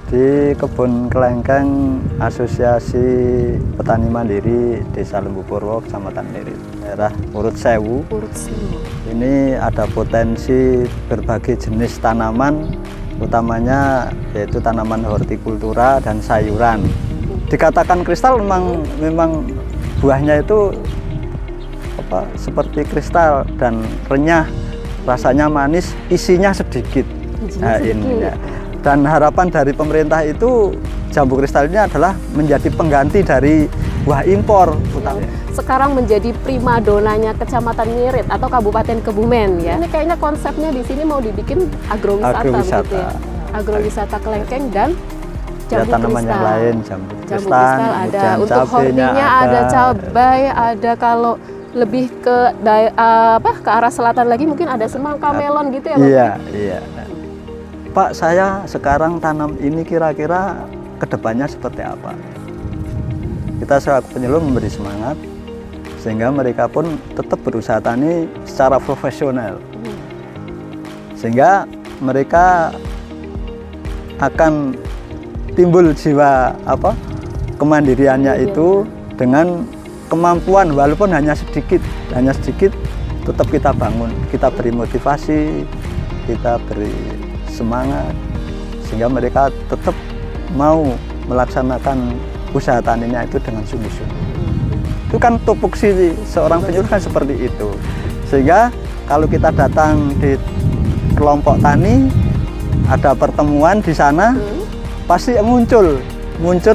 Di Kebun Kelengkeng Asosiasi Petani Mandiri Desa Lembu Purwo, Kecamatan Mirit, daerah Urut Sewu. Ini ada potensi berbagai jenis tanaman, utamanya yaitu tanaman hortikultura dan sayuran. Dikatakan kristal memang buahnya itu seperti kristal dan renyah, rasanya manis, isinya sedikit. Nah, ini ya. Dan harapan dari pemerintah itu jambu kristal ini adalah menjadi pengganti dari buah impor. Sekarang menjadi primadonanya Kecamatan Mirit atau Kabupaten Kebumen ya. Ini kayaknya konsepnya di sini mau dibikin agrowisata. Gitu ya. Agrowisata kelengkeng dan jambu tanaman kristal. Yang lain, jambu kristal ada, untuk hortinya ada cabai, ada kalau lebih ke arah selatan lagi mungkin ada semangka, melon gitu ya Pak? Iya. Pak, saya sekarang tanam ini kira-kira kedepannya seperti apa? Kita selaku penyuluh memberi semangat sehingga mereka pun tetap berusaha tani secara profesional, sehingga mereka akan timbul jiwa kemandiriannya itu dengan kemampuan walaupun hanya sedikit tetap kita bangun, kita beri motivasi, kita beri semangat sehingga mereka tetap mau melaksanakan usaha taninya itu dengan sungguh-sungguh. Itu kan tupoksi seorang penyuluh kan seperti itu. Sehingga kalau kita datang di kelompok tani, ada pertemuan di sana, pasti muncul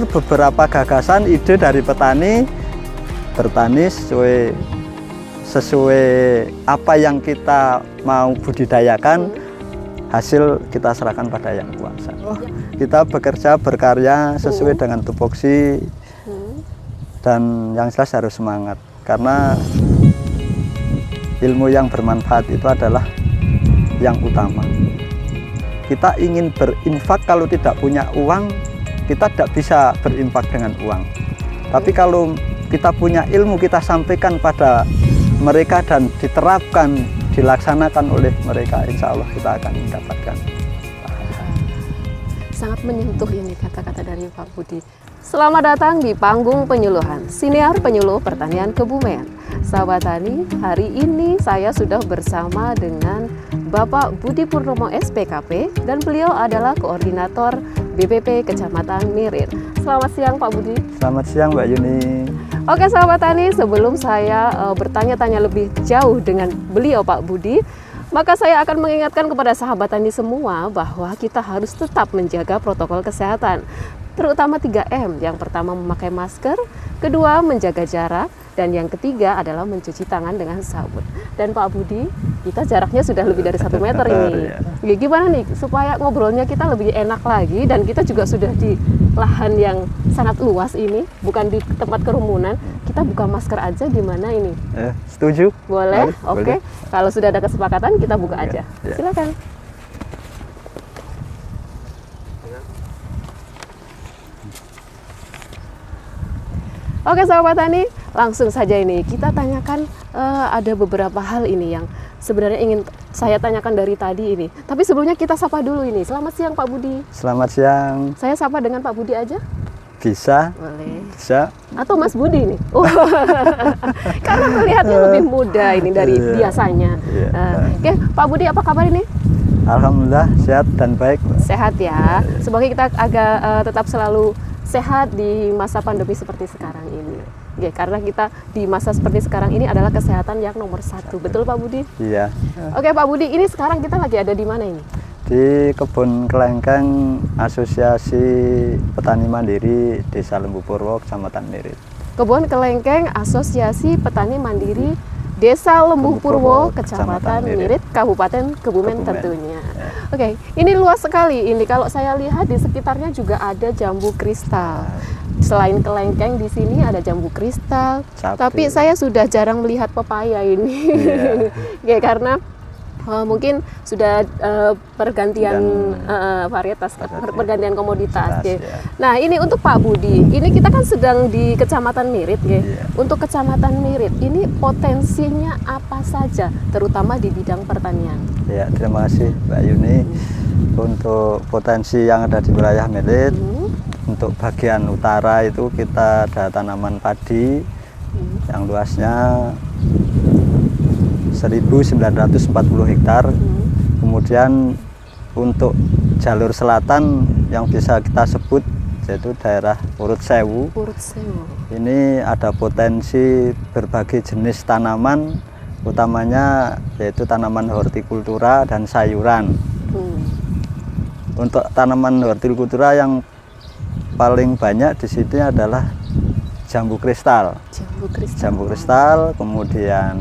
beberapa gagasan, ide dari petani bertani sesuai apa yang kita mau budidayakan. Hasil kita serahkan pada yang kuasa. Kita bekerja berkarya sesuai dengan tupoksi dan yang jelas harus semangat karena ilmu yang bermanfaat itu adalah yang utama. Kita ingin berinfak, kalau tidak punya uang kita tidak bisa berinfak dengan uang. Tapi kalau kita punya ilmu, kita sampaikan pada mereka dan diterapkan, dilaksanakan oleh mereka, insya Allah kita akan mendapatkan. Sangat menyentuh ini kata-kata dari Pak Budi. Selamat datang di panggung penyuluhan Siniar Penyuluh Pertanian Kebumen. Sahabat Tani, hari ini saya sudah bersama dengan Bapak Budi Purnomo SPKP dan beliau adalah koordinator BPP Kecamatan Mirit. Selamat siang Pak Budi. Selamat siang Mbak Yuni. Oke sahabat Tani, sebelum saya bertanya-tanya lebih jauh dengan beliau Pak Budi, maka saya akan mengingatkan kepada sahabat Tani semua bahwa kita harus tetap menjaga protokol kesehatan, terutama 3M. Yang pertama memakai masker, kedua menjaga jarak, dan yang ketiga adalah mencuci tangan dengan sabun. Dan Pak Budi, kita jaraknya sudah lebih dari 1 meter ini. Ya, gimana nih supaya ngobrolnya kita lebih enak lagi dan kita juga sudah di lahan yang sangat luas ini, bukan di tempat kerumunan. Kita buka masker aja gimana ini? Setuju? Boleh? Oke. Kalau sudah ada kesepakatan kita buka aja. Silakan. Oke sahabat Tani, langsung saja ini kita tanyakan, ada beberapa hal ini yang sebenarnya ingin saya tanyakan dari tadi ini. Tapi sebelumnya kita sapa dulu ini. Selamat siang Pak Budi. Selamat siang. Saya sapa dengan Pak Budi aja? Bisa. Boleh. Bisa. Atau Mas Budi nih? Karena terlihatnya lebih muda ini dari biasanya. Oke, Pak Budi apa kabar ini? Alhamdulillah sehat dan baik. Sehat ya. Semoga kita agak tetap selalu sehat di masa pandemi seperti sekarang ini. Ya, karena kita di masa seperti sekarang ini adalah kesehatan yang nomor 1. Betul Pak Budi? Iya. Oke Pak Budi, ini sekarang kita lagi ada di mana ini? Di Kebun Kelengkeng Asosiasi Petani Mandiri Desa Lembu Purwo, Kecamatan Mirit. Kebun Kelengkeng Asosiasi Petani Mandiri Desa Lembu Purwo, Kecamatan Mirit, Kabupaten Kebumen tentunya. Oke, ini luas sekali. Ini kalau saya lihat di sekitarnya juga ada jambu kristal. Selain kelengkeng di sini ada jambu kristal. Tapi saya sudah jarang melihat pepaya ini. Ya, karena mungkin sudah pergantian varietas, pergantian komoditas. Ya. Nah, ini untuk Pak Budi. Ini kita kan sedang di Kecamatan Mirit, ya. Untuk Kecamatan Mirit, ini potensinya apa saja, terutama di bidang pertanian? Ya, terima kasih Mbak Yuni. Untuk potensi yang ada di wilayah Mirit, untuk bagian utara itu kita ada tanaman padi yang luasnya 1940 hektar. Kemudian untuk jalur selatan yang bisa kita sebut yaitu daerah Urut Sewu. Ini ada potensi berbagai jenis tanaman, utamanya yaitu tanaman hortikultura dan sayuran. Untuk tanaman hortikultura yang paling banyak di sini adalah jambu kristal. Jambu kristal, kemudian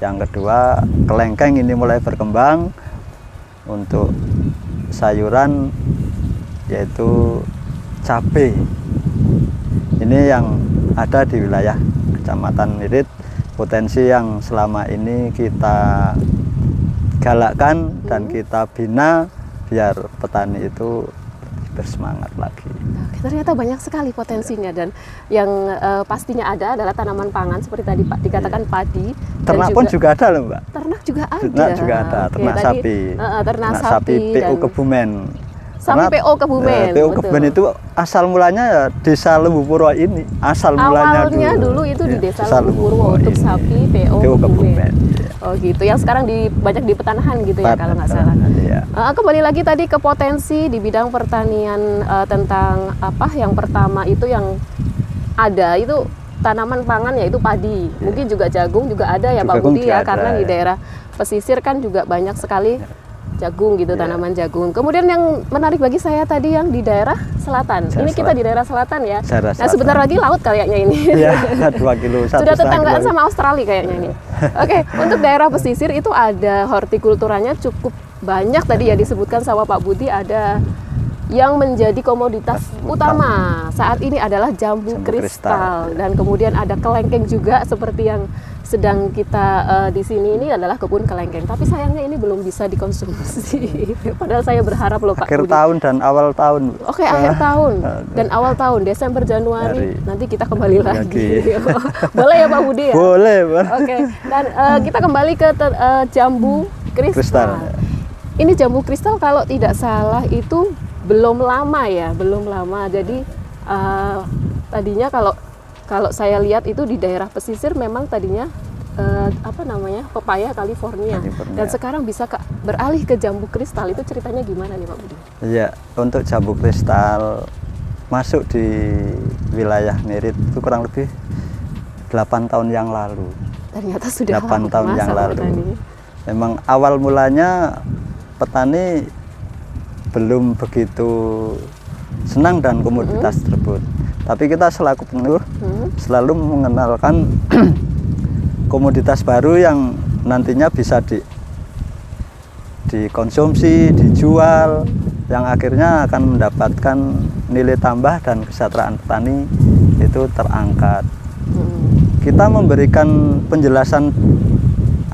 yang kedua kelengkeng ini mulai berkembang. Untuk sayuran yaitu cabai. Ini yang ada di wilayah Kecamatan Mirit, potensi yang selama ini kita galakkan dan kita bina biar petani itu bersemangat lagi. Ternyata banyak sekali potensinya, dan yang pastinya ada adalah tanaman pangan seperti tadi Pak dikatakan padi. Ternak pun juga ada loh Mbak. Ternak juga ada. Ternak juga ada, ternak sapi. Ternak sapi PO Kebumen. Sapi PO Kebumen. PO Kebumen itu asal mulanya ya Desa Lembu Purwo ini. Asal mulanya awalnya dulu itu di Desa Lembu Purwo untuk ini. sapi PO Kebumen. Oh gitu, yang sekarang banyak di petanahan gitu ya kalau nggak salah. Iya. Kembali lagi tadi ke potensi di bidang pertanian, tentang apa yang pertama itu yang ada itu tanaman pangan yaitu padi. Mungkin juga jagung juga ada ya Pak Budi ya, karena di daerah pesisir kan juga banyak sekali jagung gitu, tanaman jagung. Kemudian yang menarik bagi saya tadi yang di daerah selatan. Ini kita di daerah selatan ya. Nah sebentar lagi laut kayaknya ini. Iya, 2 kilo. Sudah tetanggaan sama Australia kayaknya ini. Oke, untuk daerah pesisir itu ada hortikulturanya cukup banyak tadi ya disebutkan sama Pak Budi, ada yang menjadi komoditas utama saat ini adalah jambu kristal, dan kemudian ada kelengkeng juga seperti yang sedang kita di sini ini adalah kebun kelengkeng. Tapi sayangnya ini belum bisa dikonsumsi. Padahal saya berharap loh Pak Akhir Budi. tahun dan awal tahun. Oke, akhir tahun dan awal tahun, Desember Januari nanti kita kembali lagi. Boleh ya Pak Budi ya? Boleh, Pak. Oke. Dan kita kembali ke jambu kristal. Ini jambu kristal kalau tidak salah itu belum lama ya, belum lama. Jadi tadinya kalau saya lihat itu di daerah pesisir memang tadinya apa namanya pepaya California. Dan sekarang bisa beralih ke jambu kristal. Itu ceritanya gimana nih Pak Budi? Iya, untuk jambu kristal masuk di wilayah Mirit itu kurang lebih 8 tahun yang lalu. Ternyata sudah 8 tahun yang lalu. Petani. Memang awal mulanya petani belum begitu senang dan komoditas tersebut. Tapi kita selaku pengurus selalu mengenalkan komoditas baru yang nantinya bisa dikonsumsi, dijual, yang akhirnya akan mendapatkan nilai tambah dan kesejahteraan petani itu terangkat. Kita memberikan penjelasan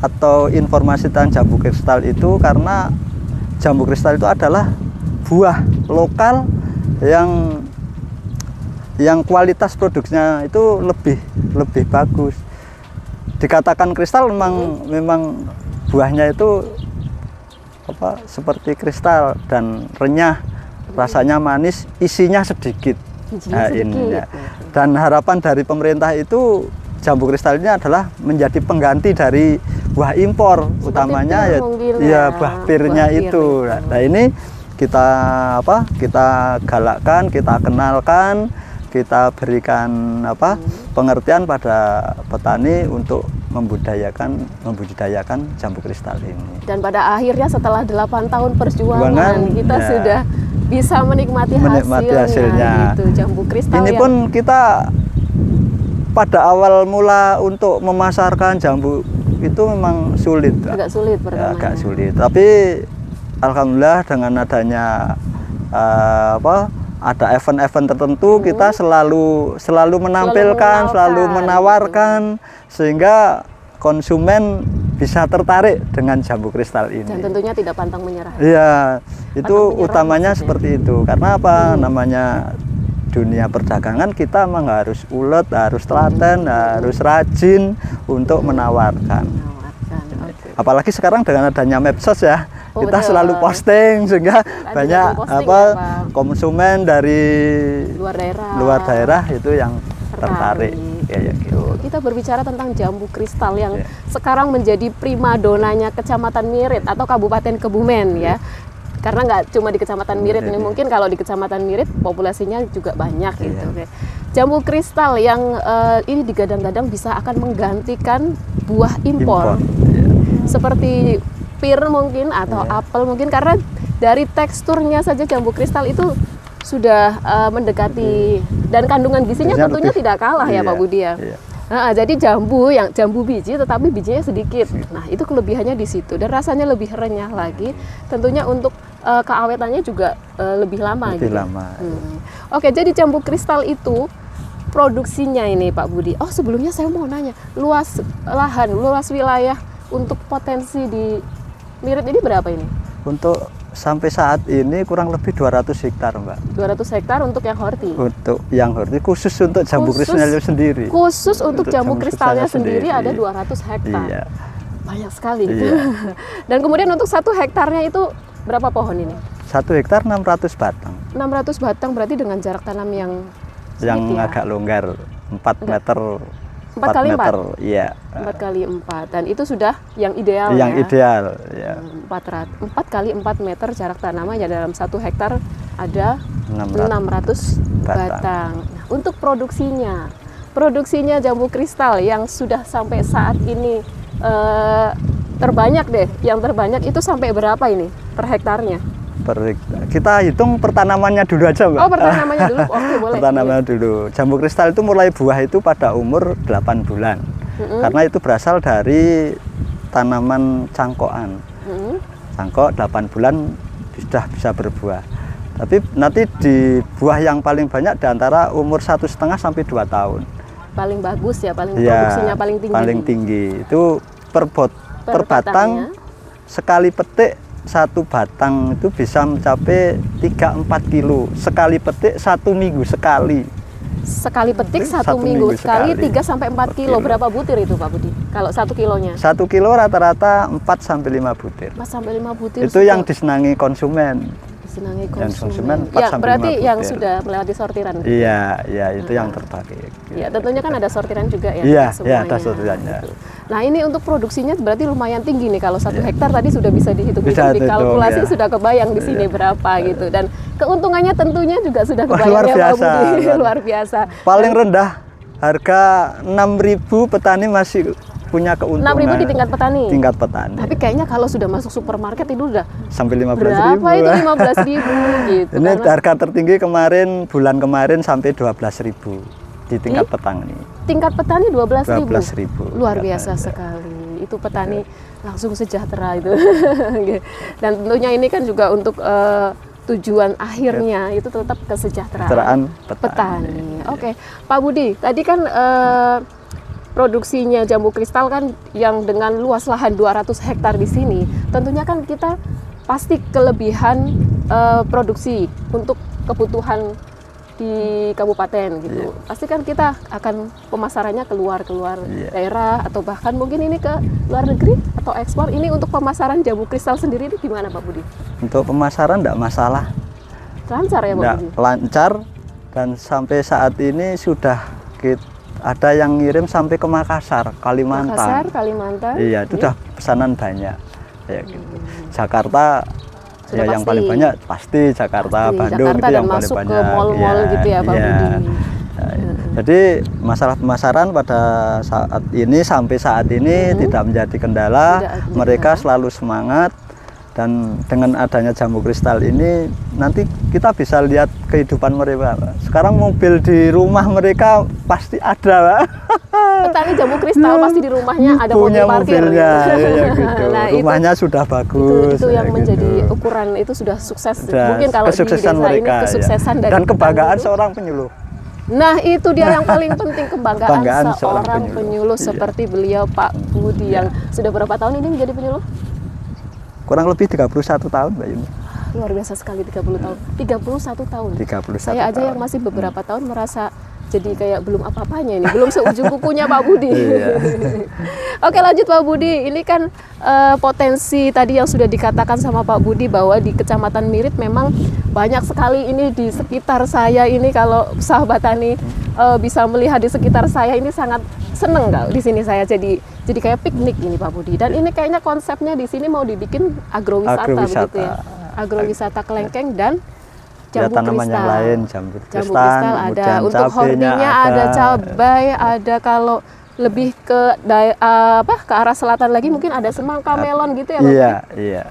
atau informasi tentang jambu kristal itu karena jambu kristal itu adalah buah lokal yang kualitas produksinya itu lebih bagus. Dikatakan kristal memang buahnya itu seperti kristal dan renyah, rasanya manis, isinya sedikit. Nah, ini ya. Dan harapan dari pemerintah itu jambu kristal ini adalah menjadi pengganti dari buah impor, seperti utamanya ya buah pirnya itu. Nah, ini kita galakkan, kita kenalkan, kita berikan pengertian pada petani untuk membudidayakan jambu kristal ini. Dan pada akhirnya setelah 8 tahun perjuangan kita sudah bisa menikmati hasilnya. Gitu, jambu kristal. Ini pun kita pada awal mula untuk memasarkan jambu itu memang sulit. Agak sulit pertamanya. Ya, agak sulit. Tapi alhamdulillah dengan adanya ada event-event tertentu, kita selalu menampilkan, selalu menawarkan, sehingga konsumen bisa tertarik dengan jambu kristal ini. Dan tentunya tidak pantang menyerah. Iya, itu utamanya seperti itu. Karena apa? Namanya dunia perdagangan, kita memang harus ulet, harus telaten, harus rajin untuk menawarkan. Apalagi sekarang dengan adanya medsos ya, Oh, kita betul. selalu posting sehingga banyak posting apa ya, Pak? konsumen dari luar daerah itu yang tertarik kayak gitu. Kita berbicara tentang jambu kristal yang Iya. sekarang menjadi primadonanya Kecamatan Mirit atau Kabupaten Kebumen ya. Karena nggak cuma di Kecamatan Mirit ini, Iya. mungkin kalau di Kecamatan Mirit populasinya juga banyak gitu. Iya. Oke. Jambu kristal yang ini digadang-gadang bisa akan menggantikan buah impor. Iya. Seperti pir mungkin atau Iya. apel mungkin, karena dari teksturnya saja jambu kristal itu sudah mendekati, dan kandungan gizinya Gizinya tentunya lebih. tidak kalah ya Iya, Pak Budi ya. iya. Jadi jambu biji tetapi bijinya sedikit. Nah, itu kelebihannya di situ, dan rasanya lebih renyah lagi. Tentunya untuk keawetannya juga lebih lama Lebih gitu. lama. Oke, jadi jambu kristal itu produksinya ini Pak Budi. Oh, sebelumnya saya mau nanya, luas lahan, luas wilayah untuk potensi di Mirit ini berapa ini? Untuk sampai saat ini kurang lebih 200 hektar, Mbak. 200 hektar untuk yang horti. Untuk yang horti khusus untuk jambu Khusus- kristalnya sendiri. Khusus untuk jambu kristalnya sendiri kristalnya ada 200 hektar. Iya. Banyak sekali. Iya. Dan kemudian untuk 1 hektarnya itu berapa pohon ini? 1 hektar 600 batang. 600 batang, berarti dengan jarak tanam yang Yang sedikit ya? agak longgar 4 meter. 4 kali 4? meter, iya. 4 kali 4, dan itu sudah yang ideal Yang ya? ideal, ya. 4 kali 4 meter jarak tanamnya, dalam 1 hektar ada 600 batang. Nah, untuk produksinya jambu kristal yang sudah sampai saat ini terbanyak deh, yang terbanyak itu sampai berapa ini per hektarnya? Kita hitung pertanamannya dulu aja, Mbak. Oh, pertanamannya dulu, oke boleh. Pertanamannya dulu. Jambu kristal itu mulai buah itu pada umur 8 bulan. Karena itu berasal dari tanaman cangkokan. Cangkok 8 bulan sudah bisa berbuah. Tapi nanti di buah yang paling banyak di antara umur 1,5 sampai 2 tahun. Paling bagus ya, Ya, produksinya paling tinggi. Paling tinggi. Itu per batang batangnya. sekali petik 1 batang itu bisa mencapai 3-4 kilo. Sekali petik 1 minggu sekali. Sekali petik 1 1 minggu minggu sekali, sekali. 3-4 kilo. Berapa butir itu Pak Budi? Kalau 1 kilonya? 1 kilo rata-rata 4-5 butir. 4-5 butir. Itu yang disenangi konsumen. disenangi Yang konsumen. konsumen 4 Ya, sampai berarti 5 yang butir. sudah melewati sortiran. Iya, iya itu yang terbaik. Ya, tentunya kan ada sortiran juga ya. Iya, semuanya, iya, ada sortirannya. gitu. Nah, ini untuk produksinya berarti lumayan tinggi nih, kalau 1 Iya. hektar tadi sudah bisa dihitung, Bisa dikalkulasi, dihitung, ya. sudah kebayang di sini berapa gitu, dan keuntungannya tentunya juga sudah Wah, kebayang luar ya Pak biasa, Budi. Luar biasa. Paling rendah harga 6.000 petani masih punya keuntungan. 6.000 di tingkat petani. Tingkat petani. Tapi kayaknya kalau sudah masuk supermarket itu udah Sampai 15.000. berapa itu 15.000 gitu. Ini Karena harga tertinggi bulan kemarin sampai 12.000 di tingkat petani. tingkat petani 12.000. 12.000. Luar Ya, biasa ya. sekali. Itu petani langsung sejahtera itu. Dan tentunya ini kan juga untuk tujuan akhirnya itu tetap kesejahteraan Kesejahteraan petani. Oke, Pak Budi, tadi kan produksinya jambu kristal kan yang dengan luas lahan 200 hektar di sini, tentunya kan kita pasti kelebihan produksi untuk kebutuhan di kabupaten gitu. Pasti kan kita akan pemasarannya keluar daerah, atau bahkan mungkin ini ke luar negeri atau ekspor. Ini untuk pemasaran jambu kristal sendiri itu gimana Pak Budi? Untuk pemasaran tidak masalah. Lancar ya Pak Nggak, Budi? lancar, dan sampai saat ini sudah ada yang ngirim sampai ke Makassar, Kalimantan. Makassar, Kalimantan. Iya, itu udah pesanan banyak. Kayak gitu. Jakarta Sudah ya yang pasti. paling banyak pasti Jakarta, Pasti. Bandung Jakarta itu dan yang paling masuk ke banyak. mall-mall gitu ya, Pak Budi. Jadi masalah pemasaran pada sampai saat ini tidak menjadi kendala. Tidak menjadi Mereka kendala. selalu semangat, dan dengan adanya jambu kristal ini nanti kita bisa lihat kehidupan mereka. Sekarang mobil di rumah mereka pasti ada, Pak. Petani jambu kristal pasti di rumahnya ada Punya mobil parkir. mobilnya, ya, gitu. Nah, Rumahnya sudah bagus. itu yang ya, menjadi gitu. ukuran, itu sudah sukses. Sudah Mungkin kalau di kesuksesan desa ini mereka, kesuksesan ya. dari Dan kebanggaan petani itu. seorang penyuluh. Nah, itu dia yang paling penting, kebanggaan Kebanggaan seorang seorang penyuluh, penyuluh. Iya. seperti beliau Pak Budi yang sudah berapa tahun ini menjadi penyuluh? Kurang lebih 31 tahun, Mbak Yuni. Luar biasa sekali, 30 tahun. 31 tahun. 31 Saya aja tahun. yang masih beberapa tahun merasa jadi kayak belum apa-apanya ini, belum seujung kukunya Pak Budi. Iya. Oke, lanjut Pak Budi. Ini kan potensi tadi yang sudah dikatakan sama Pak Budi bahwa di Kecamatan Mirit memang banyak sekali ini di sekitar saya ini, kalau sahabat tani bisa melihat di sekitar saya ini sangat seneng kalau di sini saya jadi kayak piknik ini Pak Budi. Dan ini kayaknya konsepnya di sini mau dibikin agrowisata, begitu ya. Agrowisata kelengkeng dan jambu tanaman kristal. yang lain, jambu Jambu kristal, kristal ada, kemudian untuk hortinya ada cabai, ada kalau lebih ke ke arah selatan lagi mungkin ada semangka, melon gitu ya Pak? Iya, iya.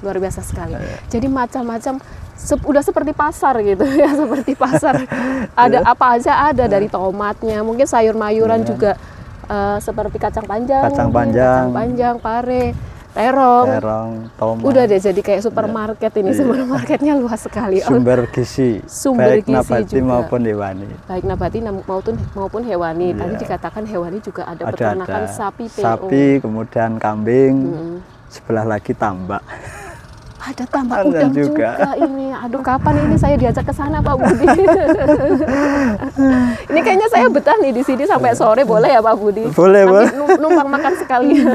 Luar biasa sekali. Jadi macam-macam udah seperti pasar gitu ya, seperti pasar. Ada apa aja ada, dari tomatnya, mungkin sayur-mayuran juga seperti kacang panjang, pare, terong, tomat. Udah deh jadi kayak supermarket ini. Supermarketnya luas sekali. Sumber gizi, baik nabati maupun hewani. Baik nabati maupun hewani. Tadi dikatakan hewani juga ada peternakan sapi, PO. Sapi, kemudian kambing, sebelah lagi tambak. Ada tambak udang juga ini. Aduh, kapan ini saya diajak ke sana Pak Budi? Ini kayaknya saya betah nih di sini sampai sore, boleh ya Pak Budi? Boleh, boleh. Numpang makan sekali.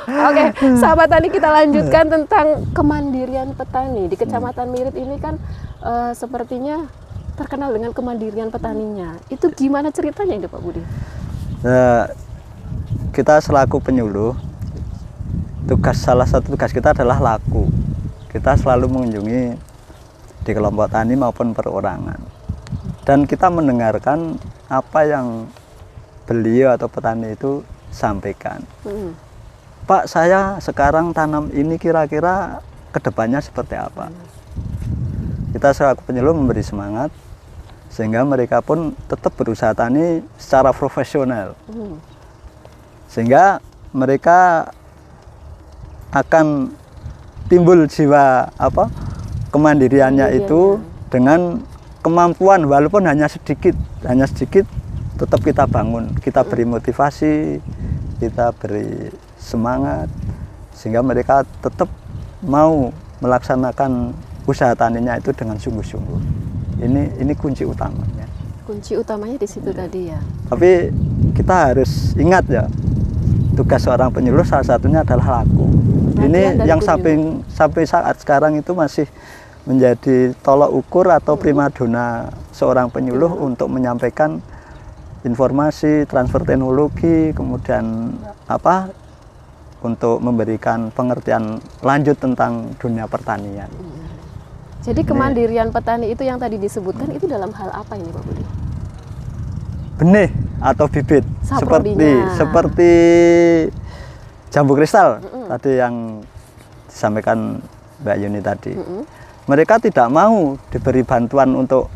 Oke, sahabat tani, kita lanjutkan tentang kemandirian petani di Kecamatan Mirit ini kan sepertinya terkenal dengan kemandirian petaninya. Itu gimana ceritanya ini Pak Budi? Nah, kita selaku penyuluh, salah satu tugas kita adalah laku. Kita selalu mengunjungi di kelompok tani maupun perorangan, dan kita mendengarkan apa yang beliau atau petani itu sampaikan. Pak, saya sekarang tanam ini, kira-kira kedepannya seperti apa? Kita selaku penyuluh memberi semangat sehingga mereka pun tetap berusaha tani secara profesional, sehingga mereka akan timbul jiwa kemandiriannya itu dengan kemampuan, walaupun hanya sedikit tetap kita bangun, kita beri motivasi, kita beri semangat sehingga mereka tetap mau melaksanakan usaha taninya itu dengan sungguh-sungguh. Ini kunci utamanya. Kunci utamanya di situ tadi ya. Tapi kita harus ingat ya, tugas seorang penyuluh salah satunya adalah laku. Ini yang sampai saat sekarang itu masih menjadi tolak ukur atau primadona seorang penyuluh untuk menyampaikan informasi, transfer teknologi, kemudian untuk memberikan pengertian lanjut tentang dunia pertanian. Jadi kemandirian petani itu yang tadi disebutkan itu dalam hal apa ini Pak Budi? Benih atau bibit, seperti jambu kristal tadi yang disampaikan Mbak Yuni tadi. Mereka tidak mau diberi bantuan untuk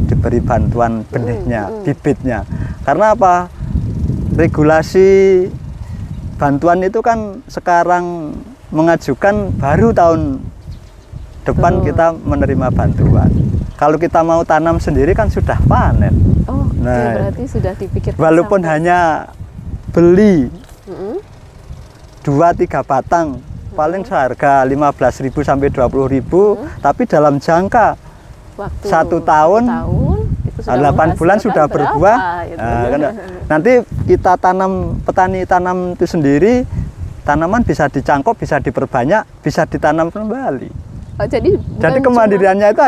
diberi bantuan benihnya, bibitnya. Karena apa? Regulasi bantuan itu kan sekarang mengajukan baru tahun depan kita menerima bantuan. Kalau kita mau tanam sendiri kan sudah panen. Berarti sudah dipikirkan. Walaupun hanya beli 2-3 batang, paling seharga 15.000 sampai 20.000, tapi dalam jangka waktu 1 tahun, 8 bulan sudah berbuah. Nanti kita petani tanam itu sendiri, tanaman bisa dicangkok, bisa diperbanyak, bisa ditanam kembali. Jadi kemandiriannya itu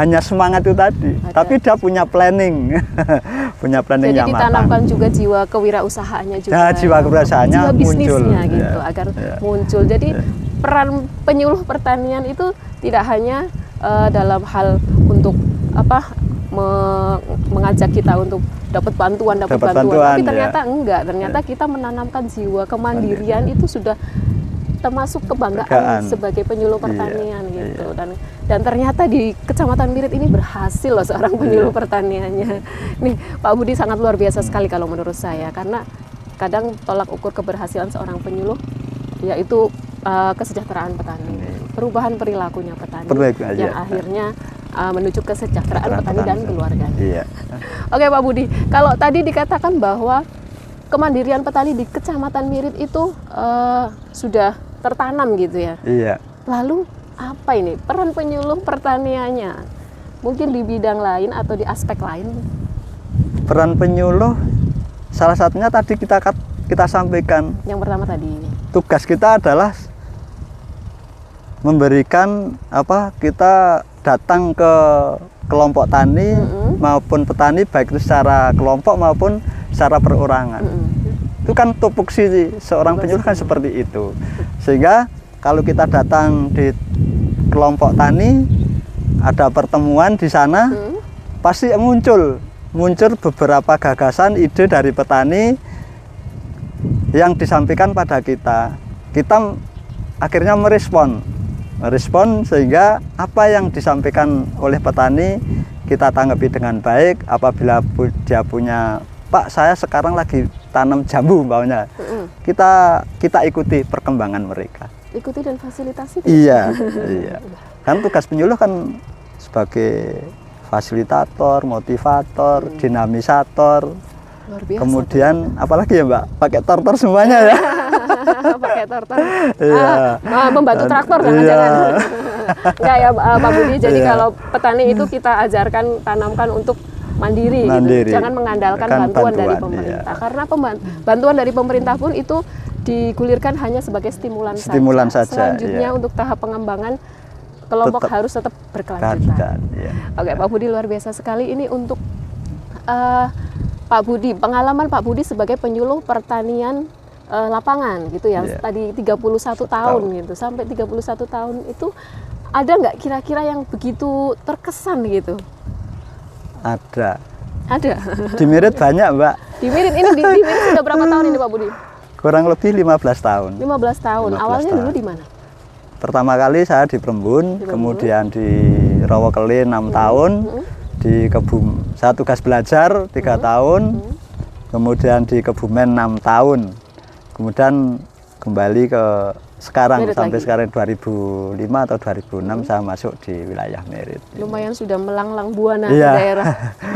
hanya semangat itu tadi, tapi dia punya planning, punya planning yang matang. Jadi ditanamkan juga jiwa kewirausahaannya juga. Ya, jiwa kewirausahaannya jiwa bisnisnya muncul, gitu, agar muncul. Jadi peran penyuluh pertanian itu tidak hanya dalam hal untuk mengajak kita untuk dapat bantuan, tapi ternyata enggak. Ternyata kita menanamkan jiwa kemandirian itu sudah termasuk kebanggaan sebagai penyuluh pertanian gitu. Dan ternyata di Kecamatan Mirit ini berhasil loh seorang penyuluh pertaniannya. Nih Pak Budi sangat luar biasa sekali kalau menurut saya, karena kadang tolak ukur keberhasilan seorang penyuluh yaitu kesejahteraan petani, perubahan perilakunya petani yang akhirnya menuju kesejahteraan petani dan keluarganya. Oke Pak Budi, kalau tadi dikatakan bahwa kemandirian petani di Kecamatan Mirit itu sudah tertanam gitu ya. Iya. Lalu apa ini peran penyuluh pertaniannya mungkin di bidang lain atau di aspek lain? Peran penyuluh salah satunya tadi kita sampaikan. Yang pertama tadi. Tugas kita adalah memberikan kita datang ke kelompok tani maupun petani baik itu secara kelompok maupun secara perorangan. Itu kan tupoksi seorang penyuluh kan seperti itu. Sehingga kalau kita datang di kelompok tani, ada pertemuan di sana, pasti muncul beberapa gagasan, ide dari petani yang disampaikan pada kita. Kita akhirnya merespon sehingga apa yang disampaikan oleh petani kita tanggapi dengan baik. Apabila dia punya, Pak, saya sekarang lagi tanam jambu umpamanya, kita ikuti perkembangan mereka. Ikuti dan fasilitasi. Iya. Kan tugas penyuluh kan sebagai fasilitator, motivator, dinamisator. Luar biasa. Kemudian apalagi ya Mbak, pakai tortor semuanya ya. Pakai tortor. Iya. Membantu traktor jangan-jangan. Enggak ya Pak Budi, jadi Iya. kalau petani itu kita ajarkan tanamkan untuk mandiri. Gitu. Jangan mengandalkan bantuan dari pemerintah. Iya. Karena bantuan dari pemerintah pun itu digulirkan hanya sebagai stimulan saja. Selanjutnya iya. Untuk tahap pengembangan kelompok harus tetap berkelanjutan. Iya. Oke, Pak Budi, luar biasa sekali ini untuk Pak Budi, pengalaman Pak Budi sebagai penyuluh pertanian lapangan gitu ya. Iya. Tadi 31 tahun gitu. Sampai 31 tahun itu ada nggak kira-kira yang begitu terkesan gitu? Ada. Ada. Di Mirit banyak Mbak. Di Mirit ini di Mirit sudah berapa tahun ini Pak Budi? Kurang lebih 15 tahun. 15 tahun. 15 Awalnya tahun. dulu di mana? Pertama kali saya di Prembun, kemudian di Rawokelin 6 tahun, di saya tugas belajar 3 tahun, kemudian di Kebumen 6 tahun, kemudian kembali ke sekarang Mirit sampai lagi. sekarang 2005 atau 2006 saya masuk di wilayah Mirit. Lumayan sudah melanglang buana Iya.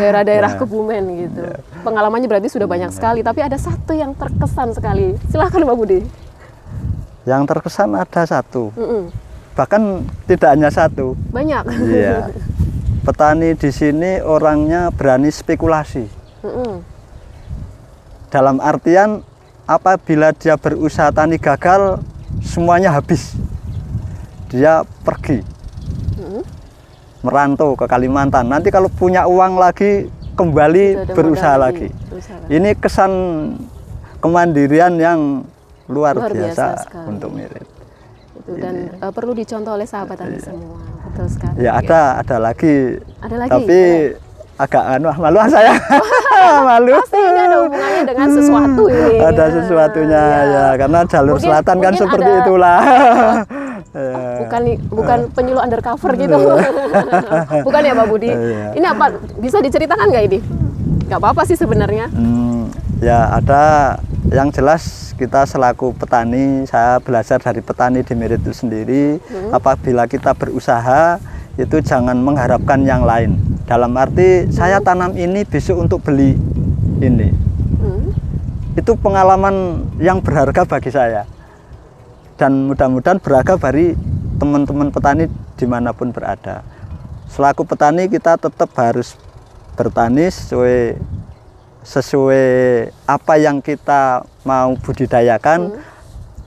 daerah-daerah Iya. Kebumen gitu. Pengalamannya berarti sudah banyak sekali, tapi ada satu yang terkesan sekali. Silahkan Pak Budi. Yang terkesan ada satu, bahkan tidak hanya satu. Banyak. Iya. Petani di sini orangnya berani spekulasi. Dalam artian apabila dia berusaha tani gagal, semuanya habis. Dia pergi. Merantau ke Kalimantan. Nanti kalau punya uang lagi, kembali berusaha lagi. Ini kesan kemandirian yang luar biasa untuk Mirit. Itu, dan perlu dicontoh oleh sahabat tani semua. Betul sekali. Ya ada lagi. Ada lagi. Tapi agak maluan saya. Malu. Pasti ini ada hubungannya dengan sesuatu ini. Ada sesuatunya ya, karena jalur selatan kan seperti itulah. Bukan penyuluh undercover gitu. Bukan ya Pak Budi. Ini apa? Bisa diceritakan nggak ini? Nggak apa-apa sih sebenarnya. Ya ada. Yang jelas kita selaku petani, saya belajar dari petani di Mirit itu sendiri. Apabila kita berusaha, itu jangan mengharapkan yang lain. Dalam arti saya tanam ini besok untuk beli ini. Itu pengalaman yang berharga bagi saya. Dan mudah-mudahan berharga bagi teman-teman petani dimanapun berada. Selaku petani kita tetap harus bertani sesuai apa yang kita mau budidayakan,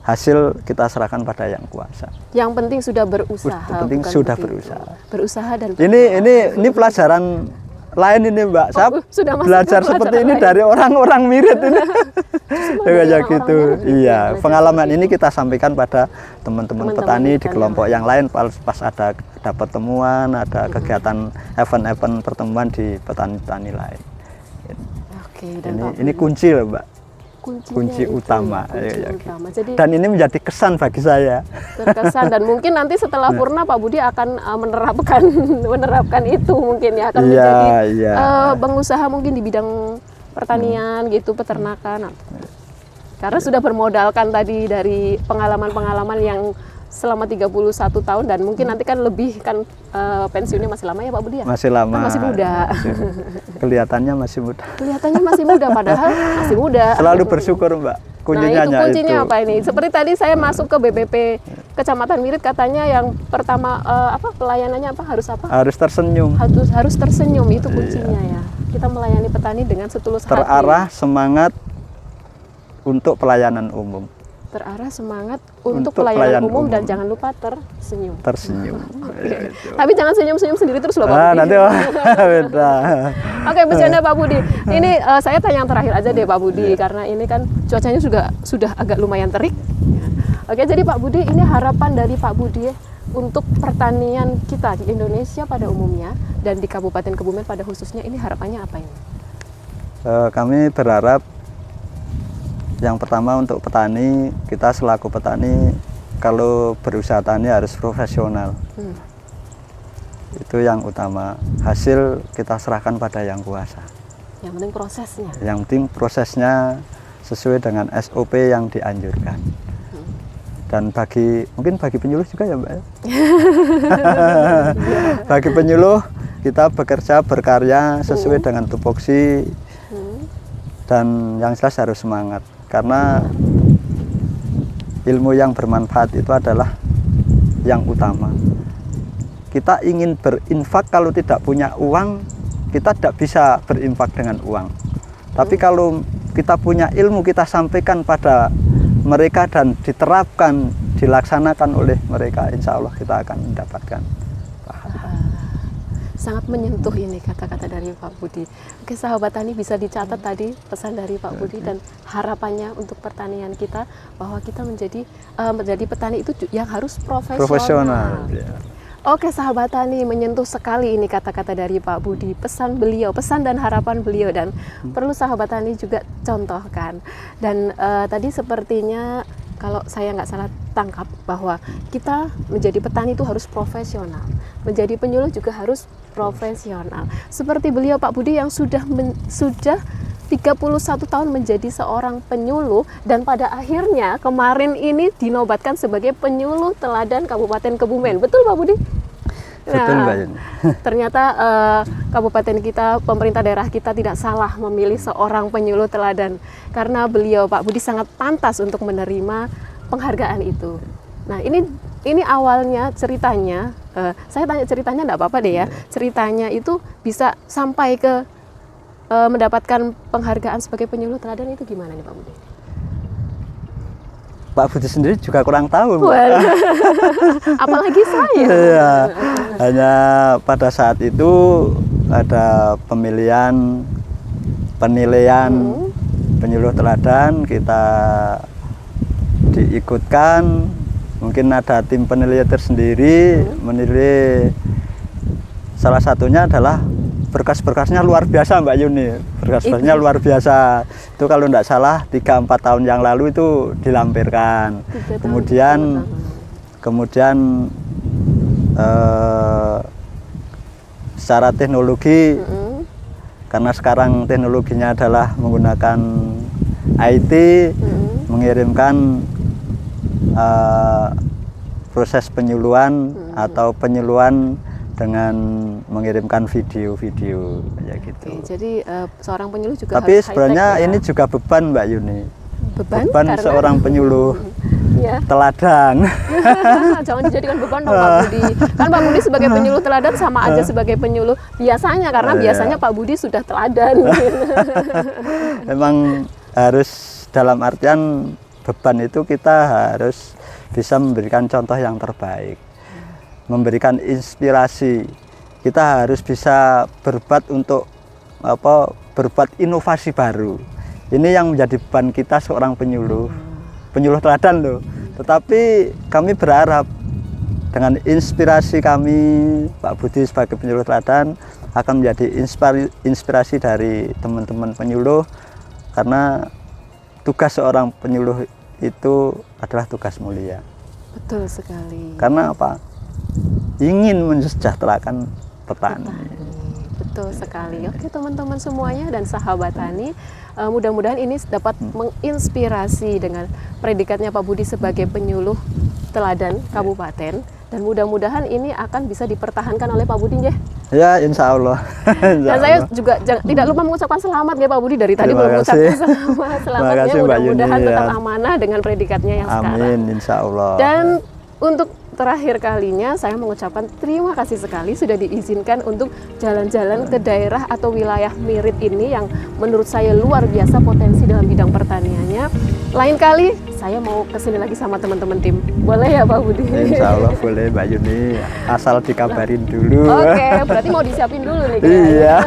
hasil kita serahkan pada yang kuasa. Yang penting sudah berusaha. Yang penting sudah berusaha. Berusaha dan ini pelajaran lain ini Mbak. Saya sudah belajar seperti ini dari orang-orang Mirit ini. Kayak gitu. Iya, pengalaman ini kita sampaikan pada teman-teman petani di kelompok yang lain pas ada pertemuan, ada kegiatan event-event pertemuan di petani-petani lain. Ini kunci loh Mbak. Kunci utama. Jadi, dan ini menjadi kesan bagi saya. Terkesan, dan mungkin nanti setelah purna Pak Budi akan menerapkan itu mungkin ya, akan menjadi pengusaha mungkin di bidang pertanian gitu, peternakan. Karena sudah bermodalkan tadi dari pengalaman-pengalaman yang selama 31 tahun, dan mungkin nanti kan lebih kan pensiunnya masih lama ya Pak Budi ya? Masih lama. Kan masih muda. Kelihatannya masih muda. Kelihatannya masih muda, padahal masih muda. Selalu bersyukur Mbak. kuncinya itu kuncinya apa ini? Seperti tadi saya masuk ke BPP Kecamatan Mirit, katanya yang pertama pelayanannya harus apa? Harus tersenyum. Harus tersenyum, itu kuncinya ya. Kita melayani petani dengan setulus hati. Terarah semangat untuk pelayanan umum. Terarah semangat untuk pelayanan umum dan jangan lupa tersenyum. Tersenyum. Okay. Tapi jangan senyum-senyum sendiri terus loh Pak Budi. Nanti beda. Oke, bercanda Pak Budi. Ini saya tanya yang terakhir aja deh Pak Budi, karena ini kan cuacanya juga sudah agak lumayan terik. Oke, jadi Pak Budi, ini harapan dari Pak Budi untuk pertanian kita di Indonesia pada umumnya dan di Kabupaten Kebumen pada khususnya, ini harapannya apa ini? Kami berharap yang pertama untuk petani, kita selaku petani kalau berusaha tani harus profesional. Itu yang utama. Hasil kita serahkan pada yang kuasa. Yang penting prosesnya. Yang penting prosesnya sesuai dengan SOP yang dianjurkan. Dan mungkin bagi penyuluh juga ya Mbak. Bagi penyuluh kita bekerja berkarya sesuai dengan tupoksi. Dan yang jelas harus semangat. Karena ilmu yang bermanfaat itu adalah yang utama. Kita ingin berinfak, kalau tidak punya uang, kita tidak bisa berinfak dengan uang. Tapi kalau kita punya ilmu, kita sampaikan pada mereka dan diterapkan, dilaksanakan oleh mereka, insya Allah kita akan mendapatkan pahala. Sangat menyentuh ini kata-kata dari Pak Budi. Oke, sahabat tani, bisa dicatat tadi pesan dari Pak Budi dan harapannya untuk pertanian kita, bahwa kita menjadi petani itu yang harus profesional. Ya. Oke, sahabat tani, menyentuh sekali ini kata-kata dari Pak Budi, pesan beliau, pesan dan harapan beliau, dan perlu sahabat tani juga contohkan. Dan tadi sepertinya kalau saya nggak salah tangkap bahwa kita menjadi petani itu harus profesional, menjadi penyuluh juga harus profesional. Seperti beliau Pak Budi yang sudah 31 tahun menjadi seorang penyuluh, dan pada akhirnya kemarin ini dinobatkan sebagai penyuluh teladan Kabupaten Kebumen. Betul Pak Budi? Betul Mbak Yuni. Ternyata kabupaten kita, pemerintah daerah kita tidak salah memilih seorang penyuluh teladan, karena beliau Pak Budi sangat pantas untuk menerima penghargaan itu. Nah, ini awalnya ceritanya, saya tanya ceritanya enggak apa-apa deh ya. Ceritanya itu bisa sampai ke mendapatkan penghargaan sebagai penyuluh teladan, itu gimana nih Pak Budi? Pak Budi sendiri juga kurang tahu. Apalagi saya. Ya, hanya pada saat itu ada pemilihan, penilaian penyuluh teladan, kita diikutkan. Mungkin ada tim penilai tersendiri menilai. Salah satunya adalah berkas-berkasnya luar biasa Mbak Yuni. Berkas-berkasnya luar biasa. Itu kalau tidak salah 3-4 tahun yang lalu itu dilampirkan. Kemudian secara teknologi, karena sekarang teknologinya adalah menggunakan IT, mengirimkan proses penyuluhan atau penyuluhan dengan mengirimkan video-video kayak gitu. Oke, jadi seorang penyuluh juga tapi harus sebenarnya high-tech, ya? ini juga beban Mbak Yuni. Beban karena seorang penyuluh ya. teladan. Jangan dijadikan beban dong Pak Budi. Kan Pak Budi sebagai penyuluh teladan sama aja sebagai penyuluh biasanya, karena biasanya Pak Budi sudah teladan. Memang harus, dalam artian beban itu kita harus bisa memberikan contoh yang terbaik, memberikan inspirasi. Kita harus bisa berbuat untuk berbuat inovasi baru. Ini yang menjadi beban kita seorang penyuluh teladan loh. Tetapi kami berharap dengan inspirasi kami, Pak Budi sebagai penyuluh teladan akan menjadi inspirasi dari teman-teman penyuluh, karena tugas seorang penyuluh itu adalah tugas mulia. Betul sekali. Karena apa? Ingin mensejahterakan petani. Betul Betul sekali. Oke teman-teman semuanya dan sahabat tani, mudah-mudahan ini dapat menginspirasi dengan predikatnya Pak Budi sebagai penyuluh teladan kabupaten, dan mudah-mudahan ini akan bisa dipertahankan oleh Pak Budi ya. Ya, insya Allah. Dan saya juga tidak lupa mengucapkan selamat ya Pak Budi, dari tadi Terima belum mengucapkan kasih. selamat. Selamatnya kasih, Mbak mudah-mudahan Yuni, tetap ya. amanah dengan predikatnya yang sekarang. Amin, insya Allah. Dan untuk terakhir kalinya saya mengucapkan terima kasih sekali sudah diizinkan untuk jalan-jalan ke daerah atau wilayah Mirit ini yang menurut saya luar biasa potensi dalam bidang pertaniannya. Lain kali saya mau kesini lagi sama teman-teman tim. Boleh ya Pak Budi? Insya Allah boleh Mbak Yuni, asal dikabarin dulu. Oke, berarti mau disiapin dulu nih kayaknya. Iya.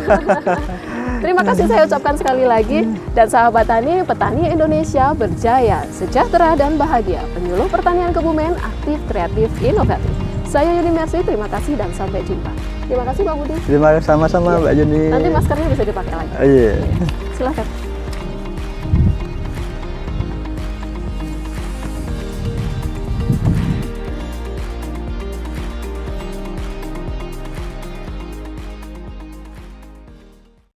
Terima kasih saya ucapkan sekali lagi, dan sahabat tani, petani Indonesia berjaya, sejahtera dan bahagia. Penyuluh pertanian Kebumen, aktif, kreatif, inovatif. Saya Yuni Mercy, terima kasih dan sampai jumpa. Terima kasih Pak Budi. Terima kasih sama-sama Mbak Yuni. Nanti maskernya bisa dipakai lagi. Iya. Silakan.